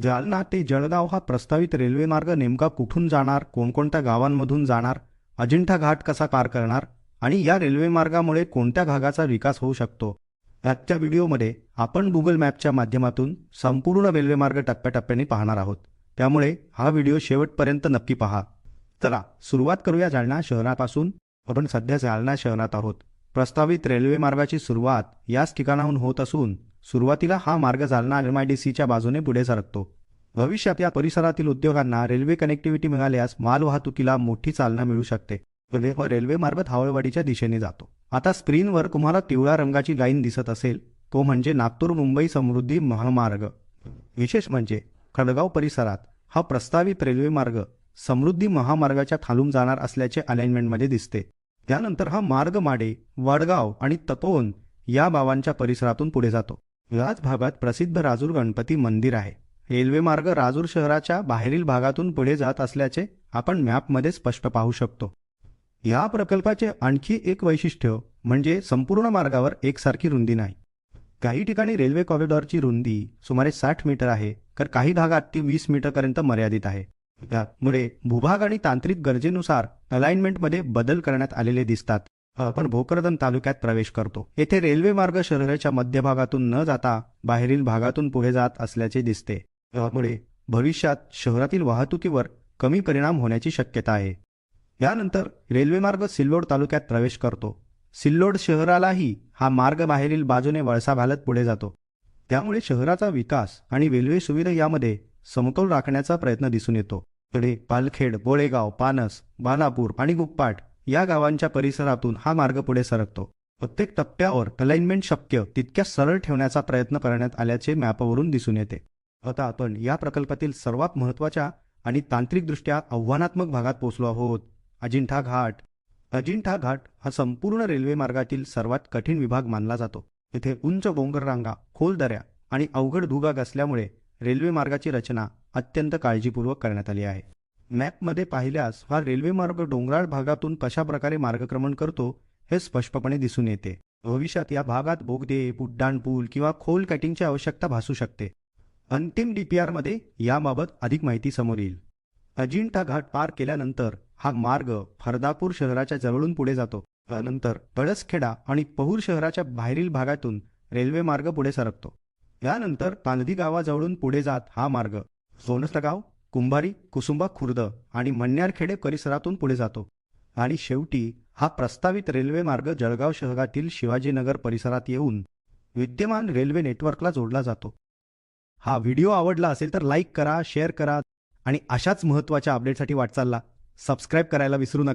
जालना ते जळगाव हा प्रस्तावित रेल्वे मार्ग नेमका कुठून जाणार, कोणकोणत्या गावांमधून जाणार, अजिंठा घाट कसा पार करणार आणि या रेल्वे मार्गामुळे कोणत्या भागाचा विकास होऊ शकतो, आजच्या व्हिडिओमध्ये आपण गुगल मॅपच्या माध्यमातून संपूर्ण रेल्वे मार्ग टप्प्याटप्प्याने पाहणार आहोत. त्यामुळे हा व्हिडिओ शेवटपर्यंत नक्की पहा. चला सुरुवात करूया जालना शहरापासून. आपण सध्या जालना शहरात आहोत. प्रस्तावित रेल्वे मार्गाची सुरुवात याच ठिकाणाहून होत असून सुरुवातीला हा मार्ग जालना MIDCच्या बाजूने पुढे सरकतो. भविष्यात या परिसरातील उद्योगांना रेल्वे कनेक्टिव्हिटी मिळाल्यास मालवाहतुकीला मोठी चालना मिळू शकते. रेल्वे मार्ग धावळवाडीच्या दिशेने जातो. आता स्क्रीनवर तुम्हाला पिवळ्या रंगाची लाईन दिसत असेल, तो म्हणजे नागपूर मुंबई समृद्धी महामार्ग. विशेष म्हणजे खडगाव परिसरात हा प्रस्तावित रेल्वे मार्ग समृद्धी महामार्गाच्या खालून जाणार असल्याचे अलाइनमेंटमध्ये दिसते. त्यानंतर हा मार्ग माडे, वडगाव आणि तपोवन या गावांच्या परिसरातून पुढे जातो. याच भागात प्रसिद्ध राजूर गणपती मंदिर आहे. रेल्वे मार्ग राजूर शहराच्या बाहेरील भागातून पुढे जात असल्याचे आपण मॅपमध्ये स्पष्ट पाहू शकतो. या प्रकल्पाचे आणखी एक वैशिष्ट्य म्हणजे संपूर्ण मार्गावर एकसारखी रुंदी नाही. काही ठिकाणी रेल्वे कॉरिडॉरची रुंदी सुमारे 60 मीटर आहे, तर काही भागात ती 20 मीटरपर्यंत मर्यादित आहे. त्यामुळे भूभाग आणि तांत्रिक गरजेनुसार अलाइनमेंटमध्ये बदल करण्यात आलेले दिसतात. आपण भोकरदन तालुक्यात प्रवेश करतो. येथे रेल्वे मार्ग शहराच्या मध्यभागातून न जाता बाहेरील भागातून पुढे जात असल्याचे दिसते. त्यामुळे भविष्यात शहरातील वाहतुकीवर कमी परिणाम होण्याची शक्यता आहे. यानंतर रेल्वे मार्ग सिल्लोड तालुक्यात प्रवेश करतो. सिल्लोड शहरालाही हा मार्ग बाहेरील बाजूने वळसा घालत पुढे जातो. त्यामुळे शहराचा विकास आणि रेल्वे सुविधा यामध्ये समतोल राखण्याचा प्रयत्न दिसून येतो. पुढे पालखेड, बोळेगाव, पानस, बालापूर आणि गुप्पाट या गावांच्या परिसरातून हा मार्ग पुढे सरकतो. प्रत्येक टप्प्यावर अलाइनमेंट शक्य तितक्या सरळ ठेवण्याचा प्रयत्न करण्यात आल्याचे मॅपवरून दिसून येते. आता आपण या प्रकल्पातील सर्वात महत्त्वाच्या आणि तांत्रिकदृष्ट्या आव्हानात्मक भागात पोहोचलो आहोत, अजिंठा घाट. अजिंठा घाट हा संपूर्ण रेल्वे मार्गातील सर्वात कठीण विभाग मानला जातो. येथे उंच डोंगर रांगा, खोल दऱ्या आणि अवघड भूभाग असल्यामुळे रेल्वे मार्गाची रचना अत्यंत काळजीपूर्वक करण्यात आली आहे. मॅपमध्ये पाहिल्यास हा रेल्वे मार्ग डोंगराळ भागातून कशा प्रकारे मार्गक्रमण करतो हे स्पष्टपणे दिसून येते. भविष्यात या भागात बोगदे, उड्डाणपूल किंवा खोल कटिंगची आवश्यकता भासू शकते. अंतिम DPR मध्ये याबाबत अधिक माहिती समोर येईल. अजिंठा घाट पार केल्यानंतर हा मार्ग फरदापूर शहराच्या जवळून पुढे जातो. त्यानंतर पळसखेडा आणि पहूर शहराच्या बाहेरील भागातून रेल्वे मार्ग पुढे सरकतो. यानंतर तांददी गावाजवळून पुढे जात हा मार्ग सोनसगाव, कुंभारी, कुसुंबा खुर्द आणि मण्यारखेडे परिसरातून पुढे जातो. आणि शेवटी हा प्रस्तावित रेल्वे मार्ग जळगाव शहरातील शिवाजीनगर परिसरात येऊन विद्यमान रेल्वे नेटवर्कला जोडला जातो. हा व्हिडिओ आवडला असेल तर लाईक करा, शेअर करा आणि अशाच महत्त्वाच्या अपडेटसाठी वाटचालला सबस्क्राईब करायला विसरू नका.